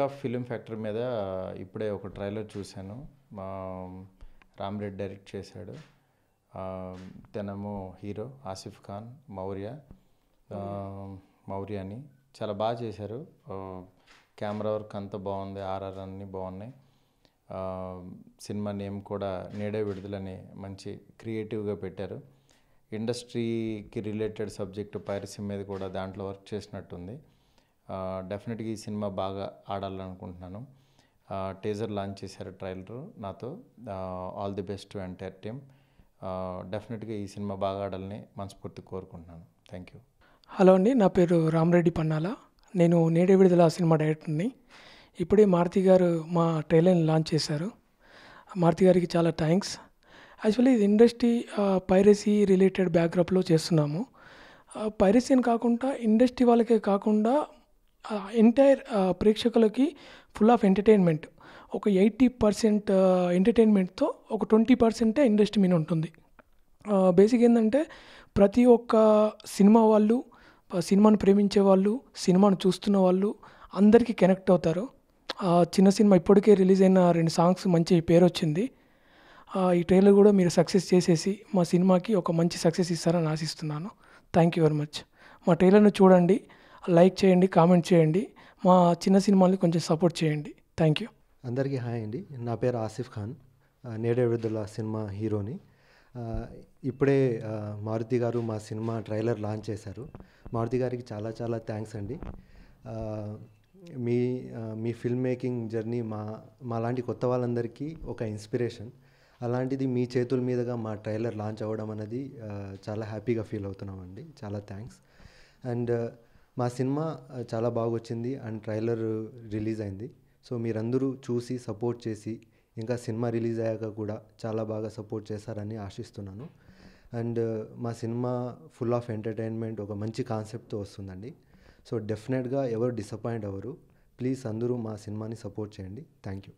Of film factory మీద ఇప్పుడే ఒక ట్రైలర్ చూశాను. మా రామ్రెడ్డి డైరెక్ట్ చేశాడు. తనేమో హీరో ఆసిఫ్ ఖాన్ మౌర్య అని చాలా బాగా చేశారు. కెమెరా వర్క్ అంతా బాగుంది, ఆర్ఆర్ అన్నీ బాగున్నాయి. సినిమా నేమ్ కూడా నేడే విడుదలని మంచి క్రియేటివ్గా పెట్టారు. ఇండస్ట్రీకి రిలేటెడ్ సబ్జెక్టు పైరసీ మీద కూడా దాంట్లో వర్క్ చేసినట్టుంది. డెఫినెట్గా ఈ సినిమా బాగా ఆడాలనుకుంటున్నాను. టీజర్ లాంచ్ చేశారు ట్రైలరు నాతో. All the best to entire team. డెఫినెట్గా ఈ సినిమా బాగా ఆడాలని మనస్ఫూర్తి కోరుకుంటున్నాను. Thank you. హలో అండి, నా పేరు రామరెడ్డి పన్నాల. నేను నేడే విడుదల సినిమా డైరెక్టర్ని. ఇప్పుడే మారుతి గారు మా ట్రైలర్ని లాంచ్ చేశారు. మారుతి గారికి చాలా థ్యాంక్స్. యాక్చువల్లీ ఇది ఇండస్ట్రీ పైరసీ రిలేటెడ్ బ్యాక్డ్రాప్లో చేస్తున్నాము. పైరసీ అని కాకుండా ఇండస్ట్రీ వాళ్ళకే కాకుండా ఎంటైర్ ప్రేక్షకులకి ఫుల్ ఆఫ్ ఎంటర్టైన్మెంట్. ఒక 80% ఎంటర్టైన్మెంట్తో ఒక 20% ఇండస్ట్రీ మీద ఉంటుంది. బేసిక్ ఏంటంటే ప్రతి ఒక్క సినిమా వాళ్ళు, సినిమాను ప్రేమించే వాళ్ళు, సినిమాను చూస్తున్న వాళ్ళు అందరికీ కనెక్ట్ అవుతారు. చిన్న సినిమా ఇప్పటికే రిలీజ్ అయిన 2 సాంగ్స్ మంచి పేరు వచ్చింది. ఈ ట్రైలర్ కూడా మీరు సక్సెస్ చేసేసి మా సినిమాకి ఒక మంచి సక్సెస్ ఇస్తారని ఆశిస్తున్నాను. Thank you very much. మా ట్రైలర్ను చూడండి, లైక్ చేయండి, కామెంట్ చేయండి, మా చిన్న సినిమాని కొంచెం సపోర్ట్ చేయండి. Thank you. అందరికీ హాయ్ అండి. నా పేరు ఆసిఫ్ ఖాన్, నేడే విడుదల సినిమా హీరోని. ఇప్పుడే మారుతి గారు మా సినిమా ట్రైలర్ లాంచ్ చేశారు. మారుతి గారికి చాలా చాలా థ్యాంక్స్ అండి. మీ ఫిల్మ్ మేకింగ్ జర్నీ మాలాంటి కొత్త వాళ్ళందరికీ ఒక ఇన్స్పిరేషన్. అలాంటిది మీ చేతుల మీదుగా మా ట్రైలర్ లాంచ్ అవ్వడం అనేది చాలా హ్యాపీగా ఫీల్ అవుతున్నామండి. చాలా థ్యాంక్స్. అండ్ మా సినిమా చాలా బాగా వచ్చింది అండ్ ట్రైలర్ రిలీజ్ అయింది. సో మీరందరూ చూసి సపోర్ట్ చేసి ఇంకా సినిమా రిలీజ్ అయ్యాక కూడా చాలా బాగా సపోర్ట్ చేస్తారని ఆశిస్తున్నాను. అండ్ మా సినిమా ఫుల్ ఆఫ్ ఎంటర్టైన్మెంట్, ఒక మంచి కాన్సెప్ట్తో వస్తుందండి. సో డెఫినెట్గా ఎవరు డిసప్పాయింట్ అవ్వరు. ప్లీజ్ అందరూ మా సినిమాని సపోర్ట్ చేయండి. Thank you.